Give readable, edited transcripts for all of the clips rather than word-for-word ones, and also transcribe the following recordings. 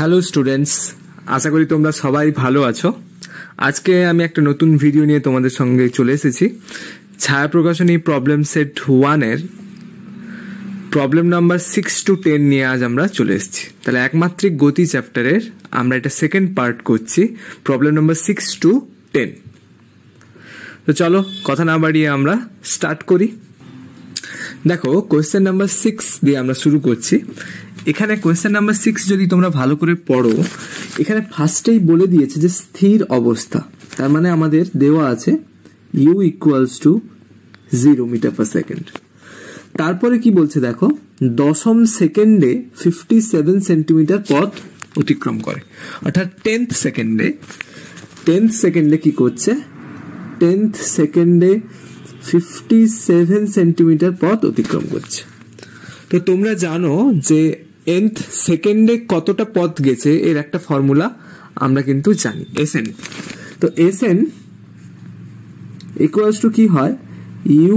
Hello students, আশা করি তোমরা সবাই ভালো আছো। আজকে আমি একটা নতুন ভিডিও নিয়ে তোমাদের সঙ্গে চলে এসেছি। ছায়া প্রকাশনী প্রবলেম সেট 1 এর প্রবলেম নাম্বার 6 to 10 নিয়ে আজ আমরা চলে এসেছি। তাহলে একমাত্রিক গতি চ্যাপ্টারের আমরা এটা সেকেন্ড পার্ট করছি, প্রবলেম নাম্বার 6 to 10। তো চলো কথা না বাড়িয়ে আমরা স্টার্ট করি। দেখো, কোয়েশ্চেন নাম্বার 6 দিয়ে আমরা শুরু করছি। এখানে কোয়েশ্চেন নাম্বার 6 যদি তোমরা ভালো করে পড়ো, এখানে ফার্স্টেই বলে দিয়েছে যে স্থির অবস্থা, তার মানে আমাদের দেওয়া আছে u equals to 0 metre per second. তারপরে কি বলছে দেখো, দশম সেকেন্ডে 57 সেন্টিমিটার পথ অতিক্রম করে, অর্থাৎ 10th সেকেন্ডে কি করছে, 10th সেকেন্ডে 57 সেন্টিমিটার পথ অতিক্রম করছে। তো তোমরা জানো যে nth সেকেন্ডে কতটা পথ গেছে এর একটা ফর্মুলা আমরা কিন্তু জানি, Sn। তো Sn ইকুয়ালস টু কি হয়, u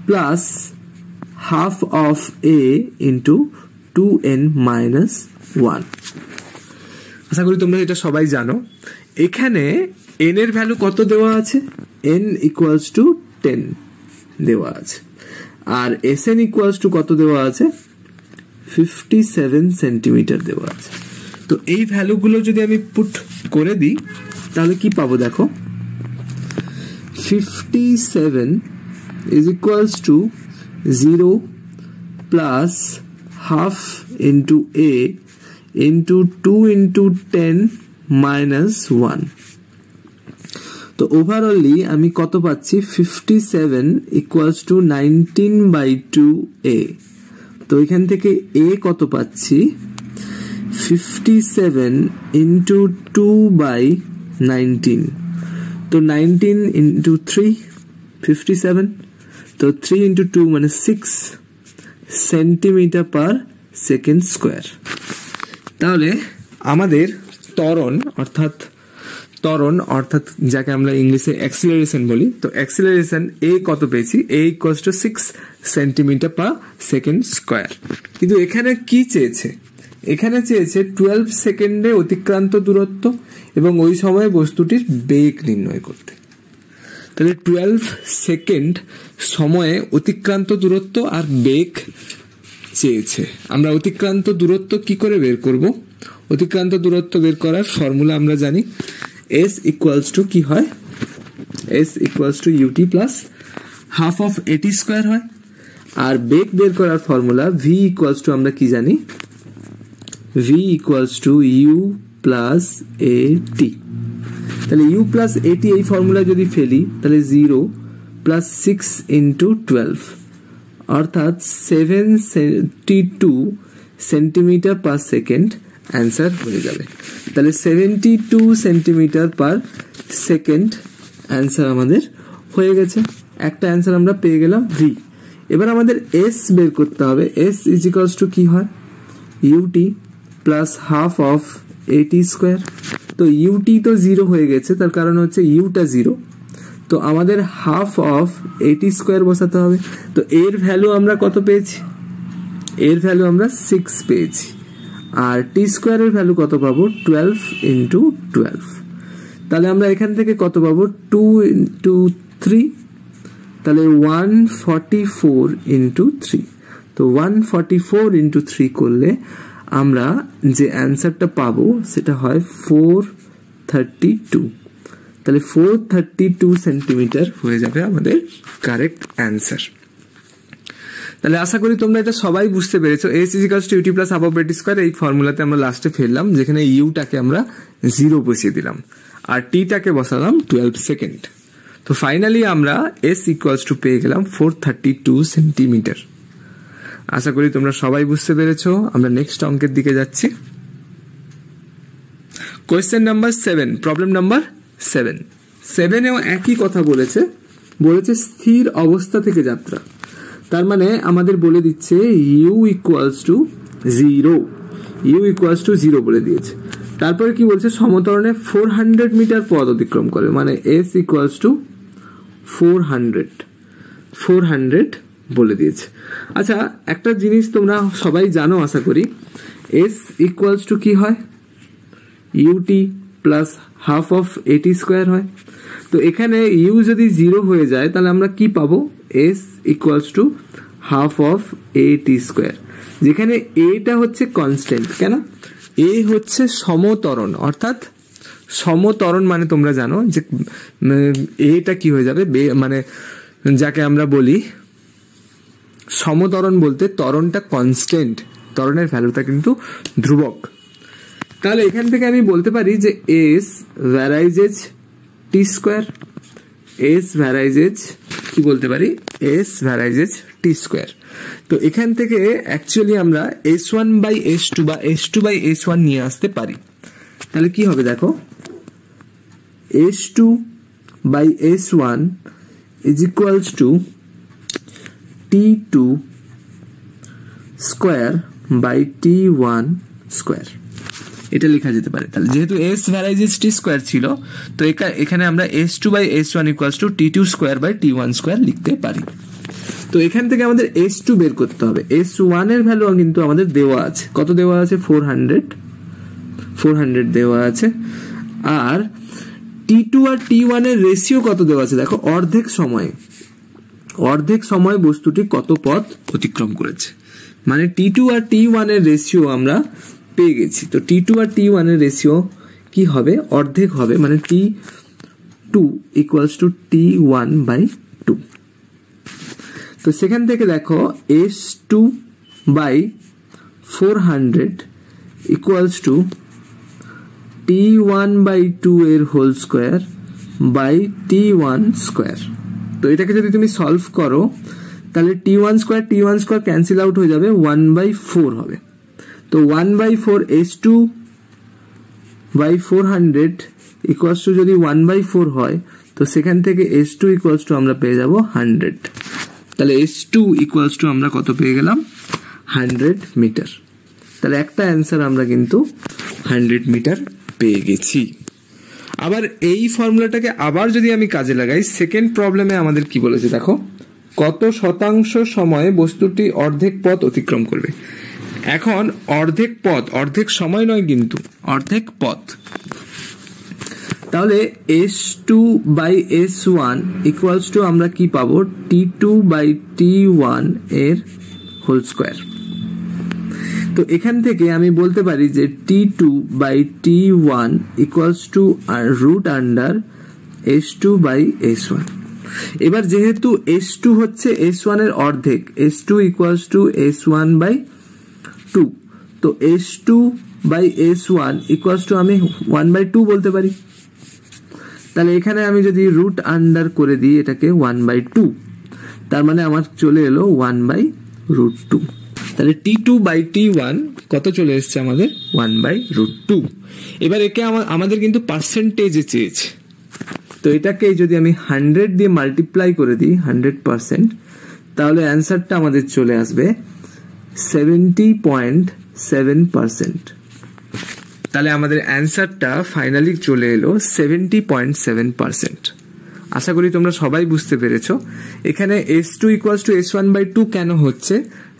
plus half of a into 2n minus 1। আশা করি তোমরা এটা সবাই জানো। এখানে n এর ভ্যালু কত দেওয়া আছে, n ইকুয়ালস টু 10 দেওয়া আছে, আর Sn ইকুয়ালস টু কত দেওয়া আছে, 57 সেন্টিমিটার দেওয়া আছে। তো এই ভ্যালুগুলো যদি আমি পুট করে দিই তাহলে কি পাবো দেখো, 57 is equals to 0 plus half into a into 2 into 10 minus 1। তো ওভারঅলি আমি কত পাচ্ছি, 57 equals to 19/2a। তো এখান থেকে a কত পাচ্ছি, 57 into 2/19। তো 19 into 3 57, তো 3 into 2 মানে 6 সেন্টিমিটার পার সেকেন্ড স্কোয়ার। তাহলে আমাদের ত্বরণ অর্থাৎ যাকে আমরা ইংলিশে অ্যাক্সিলারেশন বলি, তো অ্যাক্সিলারেশন a কত পেয়েছি, a equals to 6 centimetre per second square. কিন্তু এখানে কি চেয়েছে, এখানে চেয়েছে 12 সেকেন্ডে অতিক্রান্ত দূরত্ব এবং ওই সময় বস্তুটির বেগ নির্ণয় করতে। তাহলে 12 সেকেন্ড সময়ে অতিক্রান্ত দূরত্ব আর বেগ চেয়েছে। আমরা অতিক্রান্ত দূরত্ব কি করে বের করব, অতিক্রান্ত দূরত্ব বের করার ফর্মুলা আমরা জানি, s ইকুয়ালস টু কি হয়, s equals to ut plus half of at square হয়। আর বেগ বের করার ফর্মুলা v ইকুয়ালস টু আমরা কি জানি, v equals to u plus at। তাহলে u প্লাস at এই ফর্মুলা যদি ফেলি তাহলে 0 প্লাস 6 ইন্টু 12 অর্থাৎ 72 সেন্টিমিটার পার সেকেন্ড অ্যান্সার হয়ে যাবে। তাহলে 72 সেন্টিমিটার পার সেকেন্ড অ্যান্সার আমাদের হয়ে গেছে। একটা অ্যান্সার আমরা পেয়ে গেলাম v। এবার আমাদের s বের করতে হবে, s ইজ ইকুয়ালস টু কি হয়, ut plus half of at square. তো ut তো 0 হয়ে গেছে, তার কারণ হচ্ছে uটা 0, তো আমাদের হাফ অফ at স্কোয়ার বসাতে হবে। তো এর ভ্যালু আমরা কত পেয়েছি, এর ভ্যালু আমরা 6 পেয়েছি, আর টি স্কোয়ারের ভ্যালু কত পাবো, 12 ইন্টু 12। তাহলে আমরা এখান থেকে কত পাবো, 2 ইন্টু 3, তাহলে 144 ইন্টু 3। তো 144 ইন্টু 3 করলে আমরা যে অ্যান্সারটা পাবো সেটা হয় 432। তাহলে 432 সেন্টিমিটার হয়ে যাবে আমাদের কারেক্ট অ্যান্সার। তাহলে আশা করি তোমরা এটা সবাই বুঝতে পেরেছো। s equals to ut plus half of at square এই ফর্মুলাতে আমরা লাস্টে ফেললাম, যেখানে u টাকে আমরা 0 বসিয়ে দিলাম আর t টাকে বসালাম 12 সেকেন্ড। তো ফাইনালি আমরা s ইকুয়ালস টু পেয়ে গেলাম 432 সেন্টিমিটার। আশা করি তোমরা সবাই বুঝতে পেরেছো। আমরা নেক্সট অঙ্কের দিকে যাচ্ছি। কোয়েশ্চেন নাম্বার 7, প্রবলেম নাম্বার 7এও একই কথা বলেছে স্থির অবস্থা থেকে যাত্রা। তার মানে আমাদের বলে দিচ্ছে u ইকুয়ালস টু 0 বলে দিয়েছে। তারপরে কি বলছে, সমতরণে 400 মিটার পথ অতিক্রম করে, মানে s ইকুয়ালস টু 400 বলে দিয়েছে। আচ্ছা, একটা জিনিস তোমরা সবাই জানো আশা করি, এস ইকুয়ালস টু কি হয়, ইউটি প্লাস হাফ অফ এটি স্কোয়ার হয়। তো এখানে ইউ যদি 0 হয়ে যায় তাহলে আমরা কি পাবো, S equals to half of এটি স্কোয়ার, যেখানে এটা হচ্ছে কনস্ট্যান্ট। কেন, এ হচ্ছে সমতরণ, অর্থাৎ সমতরণ মানে তোমরা জানো যে এটা কি হয়ে যাবে, মানে যাকে আমরা বলি সমতরণ বলতে ত্বরণটা কনস্ট্যান্ট, ত্বরণের ভ্যালুটা কিন্তু ধ্রুবক। তাহলে এখান থেকে আমি বলতে পারি যে এস ভ্যারাইজেজ টি স্কোয়ার, এস ভ্যারাইজেজ কি বলতে পারি, এস ভ্যারাইজেজ টি স্কোয়ার। তো এখান থেকে অ্যাকচুয়ালি আমরা s1 বাই s2 বা s2 বাই s1 নিয়ে আসতে পারি। তাহলে কি হবে দেখো, s2 by s1 is equals to t2 square by t1 square, এটা লেখা যেতে পারে। তাহলে যেহেতু s ভ্যারাইজেস টি স্কোয়ার ছিল, তো এখানে আমরা s2 by s1 equals to t2 square by t1 square লিখতে পারি। তো এখান থেকে আমাদের s2 বের করতে হবে। s1 এর ভ্যালু কিন্তু আমাদের দেওয়া আছে, কত দেওয়া আছে, 400 দেওয়া আছে। আর t2 আর t1 এর রেশিও কত দেওয়া আছে দেখো, অর্ধেক সময় বস্তুটি কত পথ অতিক্রম করেছে, মানে t2 আর t1 এর রেশিও আমরা পেয়ে গেছি। তো t2 আর t1 এর রেশিও কি হবে, অর্ধেক হবে, মানে t2 equals to t1 by 2। তো সেখান থেকে দেখো s2 by 400 equals to t1 by 2 এর whole square by t1 square. তো এটাকে যদি তুমি সলভ করো তাহলে t1 স্কোয়ার ক্যান্সেল আউট হয়ে যাবে, 1/4 হবে। তো 1/4 s2 বাই 400 ইকুয়ালস টু যদি 1/4 হয়, তো সেখান থেকে s2 ইকুয়ালস টু আমরা পেয়ে যাব 100। তাহলে s2 ইকুয়ালস টু আমরা কত পেয়ে গেলাম, 100 মিটার। তাহলে একটা অ্যান্সার আমরা কিন্তু 100 মিটার পেয়ে গেছি। আবার এই ফর্মুলাটাকে আবার যদি আমি কাজে লাগাই, সেকেন্ড প্রবলেমে আমাদের কি বলেছে দেখো, কত শতাংশ সময়ে বস্তুটি অর্ধেক পথ অতিক্রম করবে। এখন অর্ধেক পথ, অর্ধেক সময় নয় কিন্তু অর্ধেক পথ। তাহলে s2 by s1 equals two আমরা কি পাবো, t2 বাই t1 এর হোল স্কোয়ার। তো এখান থেকে আমি বলতে পারি যে t2 by t1 equals to root under s2 by s1। এবার যেহেতু s2 হচ্ছে s1 এর অর্ধেক, s2 equals to s1 by 2, তো s2 by s1 equals two আমি 1/2 বলতে পারি। তাহলে এখানে আমি যদি রুট আন্ডার করে দিই এটাকে 1/2, তার মানে আমার চলে এলো 1/√2। তাহলে t2 বাই t1 কত চলে এসছে আমাদের, 1/√2। এবার একে আমাদের কিন্তু পার্সেন্টেজে চেয়েছে, তো এটাকে যদি আমি 100 দিয়ে মাল্টিপ্লাই করে দিই 100%, তাহলে অ্যান্সারটা আমাদের চলে আসবে 70.7%। তাহলে আমাদের অ্যান্সারটা ফাইনালি চলে এলো 70.7%। আশা করি তোমরা সবাই বুঝতে পেরেছো। এখানে s2 ইকুয়ালস টু s1/2 কেন হচ্ছে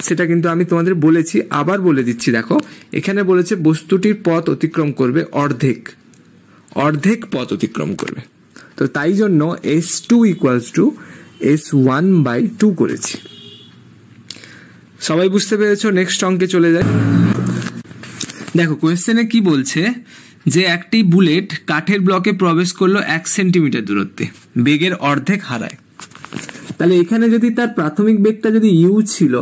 সেটা কিন্তু আমি তোমাদের বলেছি, আবার বলে দিচ্ছি। দেখো এখানে বলেছে বস্তুটির পথ অতিক্রম করবে অর্ধেক পথ অতিক্রম করবে, তো তাই জন্য s2 ইকুয়ালস টু s1/2 করেছি। সবাই বুঝতে পেরেছো? নেক্সট অঙ্কে চলে যায়। দেখো কোয়েশ্চেনে কি বলছে যে একটি বুলেট কাঠের ব্লকে প্রবেশ করলো 1 সেন্টিমিটার দূরত্বে, বেগের অর্ধেক হারায়। তাহলে এখানে যদি তার প্রাথমিক বেগটা যদি u ছিল,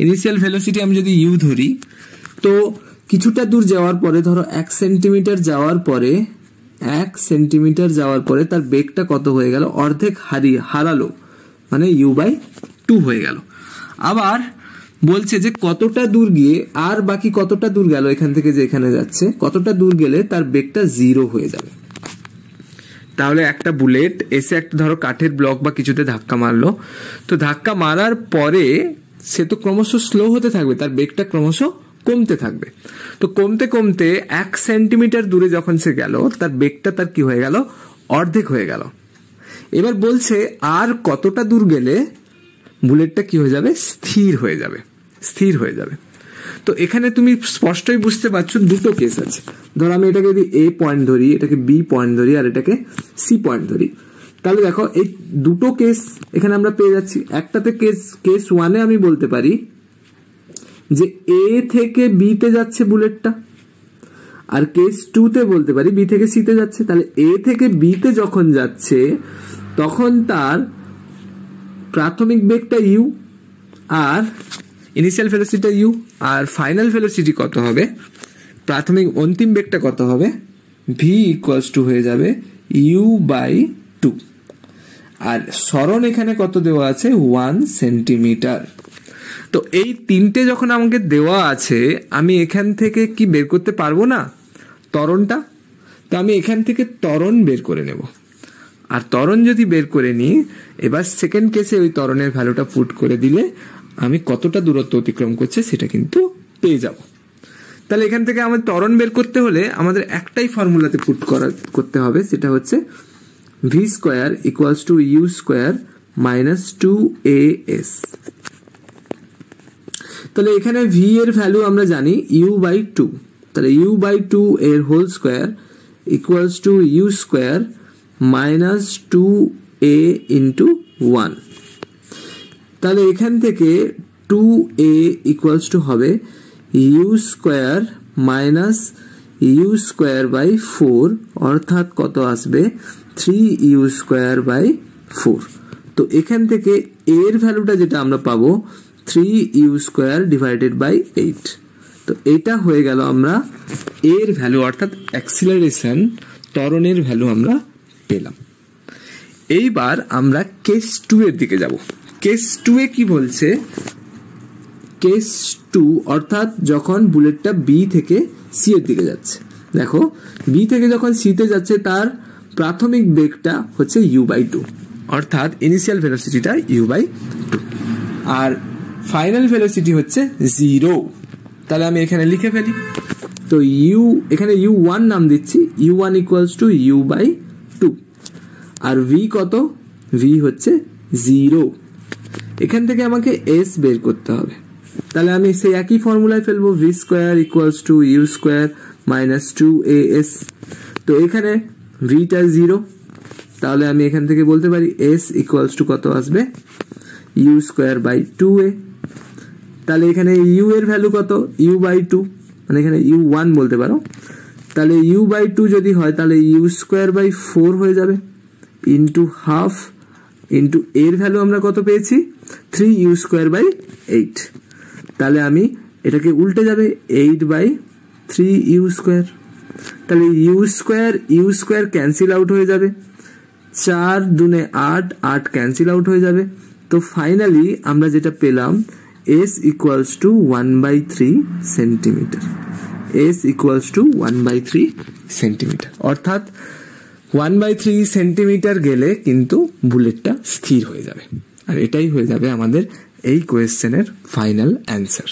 ইনিশিয়াল ভেলোসিটি আমি যদি u ধরি, তো কিছুটা দূর যাওয়ার পরে ধরো 1 সেন্টিমিটার যাওয়ার পরে তার বেগটা কত হয়ে গেল, অর্ধেক হারালো, মানে u/2 হয়ে গেল। আবার বলছে যে কতটা দূর গিয়ে আর বাকি কতটা দূর গেল এখান থেকে যে এখানে যাচ্ছে, কতটা দূর গেলে তার বেগটা 0 হয়ে যাবে। তাহলে একটা বুলেট এসে একটা ধরো কাঠের ব্লক বা কিছুতে ধাক্কা মারলো, তো ধাক্কা মারার পরে সে তো ক্রমশ স্লো হতে থাকবে, তার বেগটা ক্রমশ কমতে থাকবে। তো কমতে কমতে 1 সেন্টিমিটার দূরে যখন সে গেল, তার বেগটা তার কি হয়ে গেল, অর্ধেক হয়ে গেল। এবার বলছে আর কতটা দূর গেলে বুলেটটা কি হয়ে যাবে, স্থির হয়ে যাবে। তো এখানে তুমি স্পষ্টই বুঝতে পারছো দুটো কেস আছে। ধর আমি এটাকে যদি এ পয়েন্ট ধরি, এটাকে বি পয়েন্ট ধরি, আর এটাকে সি পয়েন্ট ধরি, তাহলে দেখো এই দুটো কেস এখানে আমরা পেয়ে যাচ্ছি। একটাতে কেস ওয়ানে আমি বলতে পারি যে এ থেকে বি তে যাচ্ছে বুলেটটা, আর কেস টু তে বলতে পারি বি থেকে সি তে যাচ্ছে। তাহলে এ থেকে বি তে যখন যাচ্ছে তখন তার প্রাথমিক বেগটা ইউ, আর ইনিশিয়াল ভেলোসিটিটা ইউ, আর ফাইনাল ভেলোসিটি কত হবে, প্রাথমিক অন্তিম বেগটা কত হবে, ভি ইকুয়ালস টু হয়ে যাবে ইউ বাই 2। আর সরণ এখানে কত দেওয়া আছে, 1 সেন্টিমিটার। তো এই তিনটে যখন আমাকে দেওয়া আছে, আমি এখান থেকে কি বের করতে পারবো না ত্বরণটা? তো আমি এখান থেকে ত্বরণ বের করে নেব। আর ত্বরণ যদি বের করে নিই, এবার সেকেন্ড কেসে ওই ত্বরণের ভ্যালুটা পুট করে দিলে আমি কতটা দূরত্ব অতিক্রম করছে সেটা কিন্তু পেয়ে যাব। তাহলে এখান থেকে আমাদের ত্বরণ বের করতে হলে আমাদের একটাই ফর্মুলাতে পুট করতে হবে, সেটা হচ্ছে v square equals to u square minus 2as। তাহলে এখানে ভি এর ভ্যালু আমরা জানি ইউ বাই 2, তাহলে ইউ বাই 2 এর whole square equals to u square minus 2a into 1। তাহলে এখান থেকে 2a ইকুয়ালস টু হবে u square minus u square by 4, অর্থাৎ কত আসবে 3u স্কোয়ার বাই 4। তো এখান থেকে এর ভ্যালুটা যেটা আমরা পাবো 3u স্কোয়ার ডিভাইডেড বাই 8। তো এটা হয়ে গেল আমরা এর ভ্যালু, অর্থাৎ অ্যাক্সিলারেশন ত্বরণের ভ্যালু আমরা পেলাম। এইবার আমরা কেস 2 এর দিকে যাব। কেস 2 এ কি বলছে, কেস 2 অর্থাৎ যখন বুলেটটা বি থেকে সি এর দিকে যাচ্ছে। দেখো বি থেকে যখন সি তে যাচ্ছে তার প্রাথমিক বেগটা হচ্ছে ইউ বাই 2, অর্থাৎ ইনিশিয়াল ভেলোসিটিটা ইউ বাই 2, আর ফাইনাল ভেলোসিটি হচ্ছে 0। তাহলে আমি এখানে লিখে ফেলি। তো ইউ, এখানে u1 নাম দিচ্ছি, u1 equals to u by 2, আর ভি কত, ভি হচ্ছে 0। এখান থেকে আমাকে এস বের করতে হবে। তাহলে আমি সেই একই ফর্মুলায় ফেলবো, v square equals to u square minus 2as। তো এখানে ভিটা 0, তাহলে আমি এখান থেকে বলতে পারি এস ইকুয়ালস টু কত আসবে, ইউ স্কোয়ার বাই 2a। তাহলে এখানে ইউ এর ভ্যালু কত, ইউ বাই 2, মানে এখানে u1 বলতে পারো। তাহলে ইউ বাই 2 যদি হয় তাহলে ইউ স্কোয়ার বাই 4 হয়ে যাবে ইন্টু হাফ ইন্টু এর ভ্যালু আমরা কত পেয়েছি, 3u স্কোয়ার বাই 8। তাহলে আমি এটাকে উল্টে যাবে 8 বাই 3u স্কোয়ার। তাহলে ইউ স্কোয়ার ক্যান্সেল আউট হয়ে যাবে, 4 দুনে 8, 8 ক্যান্সেল আউট হয়ে যাবে। তো ফাইনালি আমরা যেটা পেলাম s equals to 1/3 centimetre. s equals to 1/3 centimetre, অর্থাৎ 1/3 সেন্টিমিটার গেলে কিন্তু বুলেটটা স্থির হয়ে যাবে। আর এটাই হয়ে যাবে আমাদের এই কোয়েশ্চেনের ফাইনাল অ্যান্সার।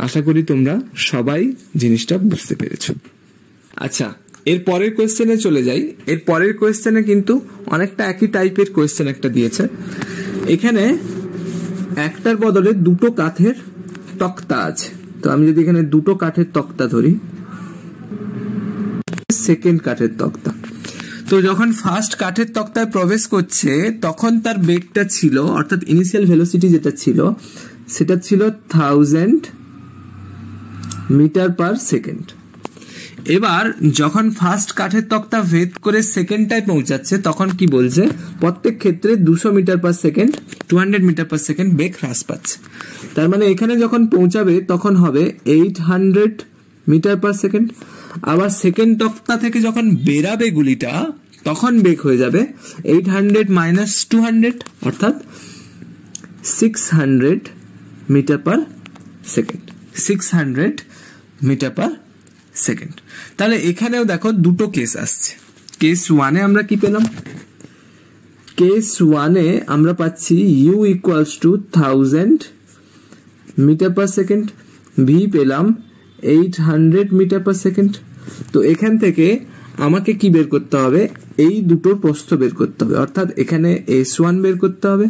আশা করি তোমরা সবাই জিনিসটা বুঝতে পেরেছো। আচ্ছা, এর পরের কোয়েশ্চেনে চলে যাই। এর পরের কোয়েশ্চেনে কিন্তু অনেকটা একই টাইপের কোয়েশ্চেন একটা দিয়েছে। এখানে একটার বদলে দুটো কাঠের তক্তা আছে। তো আমি যদি এখানে দুটো কাঠের তক্তা ধরি, সেকেন্ড কাঠের তক্তা, তো যখন ফার্স্ট কাঠের তক্তায় প্রবেশ করছে তখন তার বেগটা ছিল, অর্থাৎ ইনিশিয়াল ভেলোসিটি যেটা ছিল সেটা ছিল 1000 মিটার পার সেকেন্ড। এবার যখন ফার্স্ট কাঠের তক্তা ভেদ করে সেকেন্ডটায় পৌঁছাচ্ছে তখন কি বলছে, প্রত্যেক ক্ষেত্রে 200 metre per second 200 metre per second বেগ হ্রাস পাচ্ছে। তার মানে এখানে যখন পৌঁছাবে তখন হবে 800 মিটার পার সেকেন্ড। আবার সেকেন্ড তক্তা থেকে যখন বেরাবে গুলিটা তখন বেগ হয়ে যাবে 800 মাইনাস 200, অর্থাৎ 600 metre per second, 600 metre per second. তাহলে এখানেও দেখো দুটো কেস আসছে। কেস 1 এ আমরা কি পেলাম, কেস 1 এ আমরা পাচ্ছি u equals to 1000 metre per second, v পেলাম 800 মিটার পার সেকেন্ড। তো এখান থেকে আমাকে কি বের করতে হবে, এই দুটোর প্রস্থ বের করতে হবে, অর্থাৎ এখানে s1 বের করতে হবে,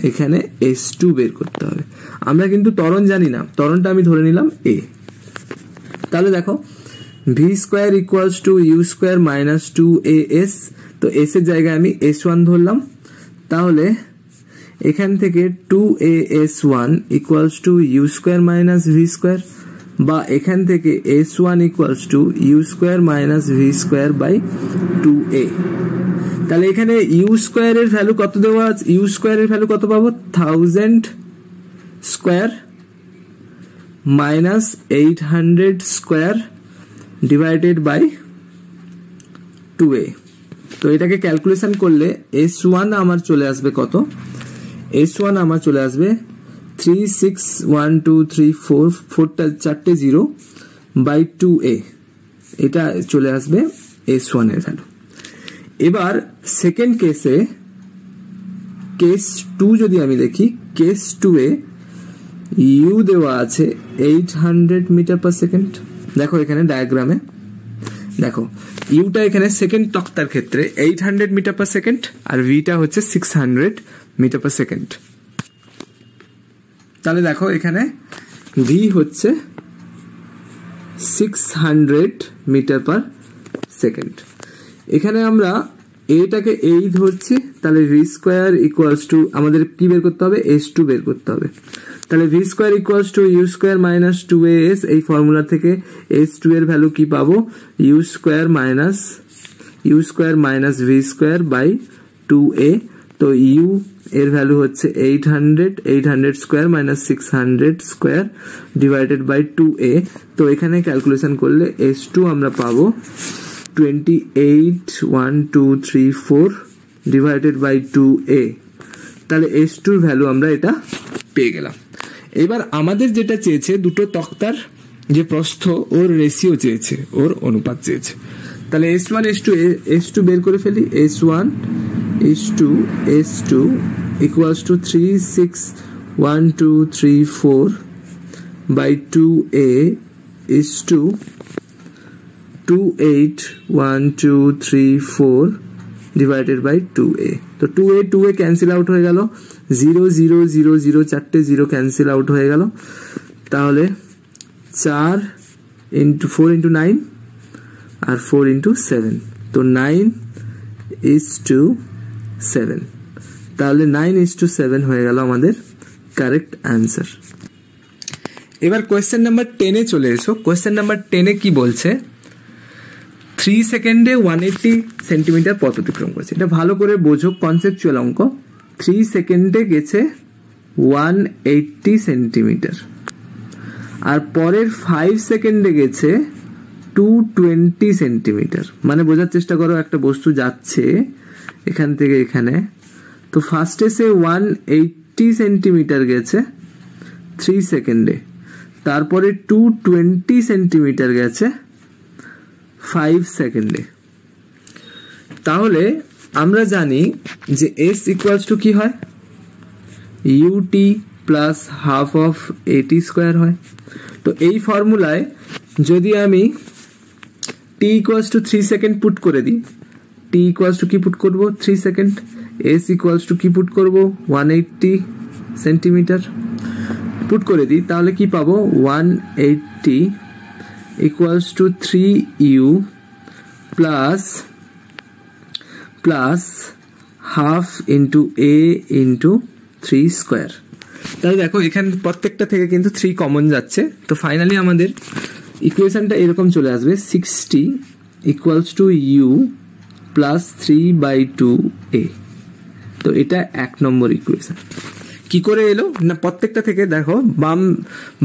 এখানে s2 বের করতে হবে। আমরা কিন্তু ত্বরণ জানি না, ত্বরণটা আমি ধরে নিলাম a। তাহলে দেখো v square equals to u square minus 2as, তো s এর জায়গায় আমি s1 ধরলাম। তাহলে এখান থেকে 2as1 equals to u square minus v square, বা এখান থেকে s1 equals to u square minus v square by 2a। তাহলে এখানে ইউ স্কয়ারের ভ্যালু কত দেওয়া আছে, ইউ স্কয়ারের ভ্যালু কত পাবো, 1000 square minus 800 square divided by 2a। তো এটাকে ক্যালকুলেশন করলে s1 আমার চলে আসবে কত, s1 আমার চলে আসবে 361234, 4টা 4টে 0 বাই 2a, এটা চলে আসবে s1 এর ভ্যালু। এবার সেকেন্ড কেসে, কেস 2 যদি আমি দেখি, কেস 2 এ ইউ দেওয়া আছে 800 মিটার পার সেকেন্ড। দেখো এখানে ডায়াগ্রামে দেখো ইউটা এখানে সেকেন্ড তক্তার ক্ষেত্রে 800 মিটার পার সেকেন্ড আর ভিটা হচ্ছে 600 মিটার পার সেকেন্ড। তাহলে দেখো এখানে ভি হচ্ছে 600 মিটার পার সেকেন্ড। এখানে আমরা এটাকে এই ধরছি, তাহলে ভি স্কোয়ার ইকুয়ালস টু আমাদের কি বের করতে হবে, s2 বের করতে হবে। তাহলে v square equals to u square minus 2as, এই ফর্মুলা থেকে s2 এর ভ্যালু কি পাবো, u square minus v square by 2a। তো ইউ এর ভ্যালু হচ্ছে 800 square minus 600 square divided by 2a। তো এখানে ক্যালকুলেশন করলে s2 আমরা পাবো 281234 ডিভাইডেড বাই 2a। তাহলে s2 এর ভ্যালু আমরা এটা পেয়ে গেলাম। এবার আমাদের যেটা চেয়েছে, দুটো তক্তার যে প্রস্থ ওর রেশিও চেয়েছে, ওর অনুপাত চেয়েছে। তাহলে s2 বের করে ফেলি, s2 equals to 361234 by 2a is to 281234 divided by 2a। তো 2a ক্যান্সেল আউট হয়ে গেল, 0 0 0 0 চারটে 0 ক্যান্সেল আউট হয়ে গেল। তাহলে 4 into 4 into 9 আর 4 into 7, তো 9:7। তাহলে 9:7 হয়ে গেল আমাদের কারেক্ট অ্যান্সার। এবার কোয়েশ্চেন নাম্বার 10 এ চলে এসো। কোয়েশ্চেন নাম্বার 10 এ কি বলছে, 3 সেকেন্ডে 180 সেন্টিমিটার পথ অতিক্রম করেছে। এটা ভালো করে বোঝো, কনসেপচুয়াল অঙ্ক। 3 সেকেন্ডে গেছে 180 সেন্টিমিটার, আর পরের 5 সেকেন্ডে গেছে 220 সেন্টিমিটার। মানে বোঝার চেষ্টা করো, একটা বস্তু যাচ্ছে এখান থেকে এখানে, তো ফার্স্টে সে 180 সেন্টিমিটার গেছে 3 সেকেন্ডে, তারপরে 220 সেন্টিমিটার গেছে 5 সেকেন্ডে। তাহলে আমরা জানি যে s ইকুয়ালস টু কি হয়, ut plus half of at square হয়। তো এই ফর্মুলায় যদি আমি t equals to 3 second put করে দিই, t ইকুয়ালস টু কি পুট করব, 3 সেকেন্ড, s ইকুয়ালস টু কি পুট করব, 180 সেন্টিমিটার পুট করে দিই, তাহলে কি পাবো, 180 equals to 3u plus half into a into 3 square. তাহলে দেখো এখানে প্রত্যেকটা থেকে কিন্তু 3 কমন যাচ্ছে। তো ফাইনালি আমাদের ইকুয়েশনটা এরকম চলে আসবে, 60 equals two u plus 3/2a। তো এটা 1 নম্বর ইকুয়েশন। কি করে এলো না, প্রত্যেকটা থেকে দেখো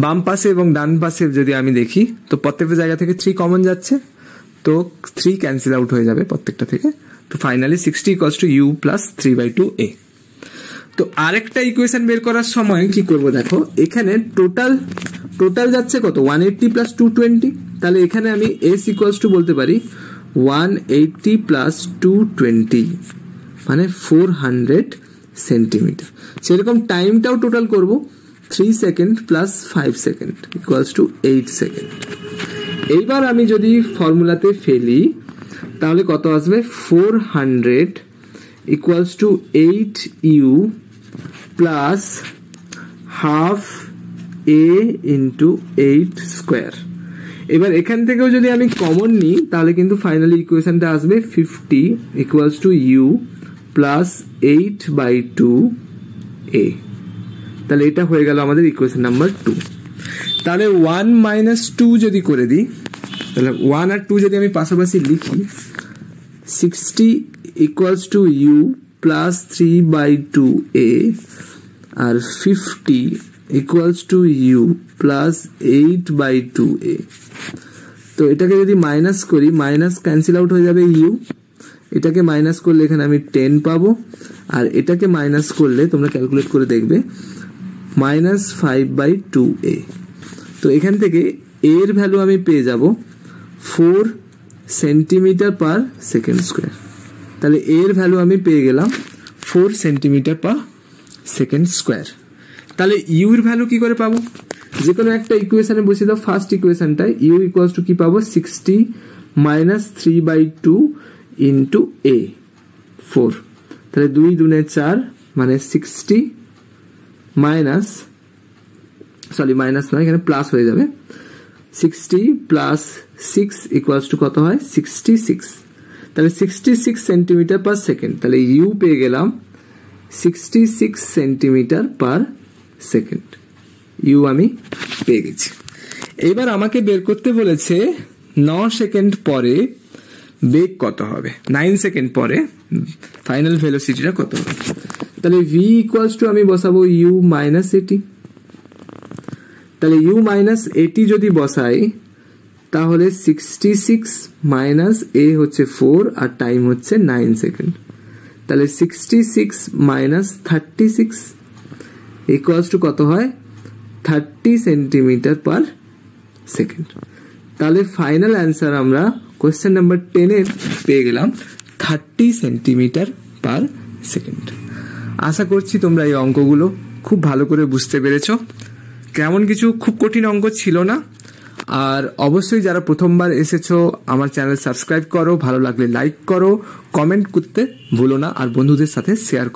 বাম পাশে এবং ডান পাশে যদি আমি দেখি, তো প্রত্যেকটা জায়গা থেকে 3 কমন যাচ্ছে, তো 3 ক্যান্সেল আউট হয়ে যাবে প্রত্যেকটা থেকে। তো finally 60 equals two u plus 3/2a। তো আরেকটা ইকুয়েশন বের করার সময় কি করব, দেখো এখানে টোটাল যাচ্ছে কত, 180 প্লাস 220। তাহলে এখানে আমি s ইকুয়ালস টু বলতে পারি 180 প্লাস 220 মানে 400 সেন্টিমিটার। সেরকম টাইমটাও টোটাল করব, 3 second plus 5 second equals to 8 second. এইবার আমি যদি ফর্মুলাতে ফেলি তাহলে কত আসবে, 400 equals to 8u plus half a into 8 square. এবার এখান থেকেও যদি আমি কমন নিই তাহলে কিন্তু ফাইনালি ইকুয়েশনটা আসবে 50 equals to u plus 8/2a। তাহলে এটা হয়ে গেল আমাদের ইকুয়েশন নাম্বার 2। তাহলে 1 - 2 যদি করে দিই, তাহলে 1 আর 2 যদি আমি পাশাপাশি লিখি, 60 equals to u plus 3/2a আর 50 equals to u plus 8/2a। তো এটাকে যদি মাইনাস করি, মাইনাস ক্যান্সেল আউট হয়ে যাবে ইউ, এটাকে মাইনাস করলে এখানে আমি 10 পাবো, আর এটাকে মাইনাস করলে তোমরা ক্যালকুলেট করে দেখবে -5/2a। তো এখান থেকে এর ভ্যালু আমি পেয়ে যাব 4 সেন্টিমিটার পার সেকেন্ড স্কোয়ার। তাহলে এর ভ্যালু আমি পেয়ে গেলাম 4 সেন্টিমিটার পার সেকেন্ড স্কোয়ার। তাহলে ইউ এর ভ্যালু কি করে পাবো? যে কোনো একটা ইকুয়েশনে বসিয়ে দাও। ফার্স্ট ইকুয়েশনটায় ইউ ইকুয়ালস টু কি পাবো, 60 - 3/2 ইন্টু a 4। তাহলে 2 × 4 মানে 60 মাইনাস নয়, এখানে প্লাস হয়ে যাবে, 60 প্লাস 6 ইকুয়ালস টু কত হয়, 66। তাহলে 66 সেন্টিমিটার পার সেকেন্ড। তাহলে ইউ পেয়ে গেলাম 66 সেন্টিমিটার পার সেকেন্ড। ইউ আমি পেয়ে গেছি। এবার আমাকে বের করতে বলেছে 9 সেকেন্ড পরে বেগ কত হবে, 9 সেকেন্ড পরে ফাইনাল ভেলোসিটিটা কত হবে। তাহলে v ইকুয়ালস টু আমি বসাবো u মাইনাস এটি। তাহলে u মাইনাস এটি যদি বসাই তাহলে 66 মাইনাস a হচ্ছে 4 আর টাইম হচ্ছে 9 সেকেন্ড। তাহলে 66 মাইনাস 36 ইকুয়ালস টু কত হয়, 30 সেন্টিমিটার পার সেকেন্ড। তাহলে ফাইনাল অ্যান্সার আমরা কোয়েশ্চেন নাম্বার 10 এর পেয়ে গেলাম 30 সেন্টিমিটার পার সেকেন্ড। আশা করছি তোমরা এই অঙ্কগুলো খুব ভালো করে বুঝতে পেরেছো। কেমন কিছু খুব কঠিন অঙ্ক ছিল না। আর অবশ্যই যারা প্রথমবার এসেছো আমার চ্যানেল সাবস্ক্রাইব করো, ভালো লাগলে লাইক করো, কমেন্ট করতে ভুলো না, আর বন্ধুদের সাথে শেয়ার করো।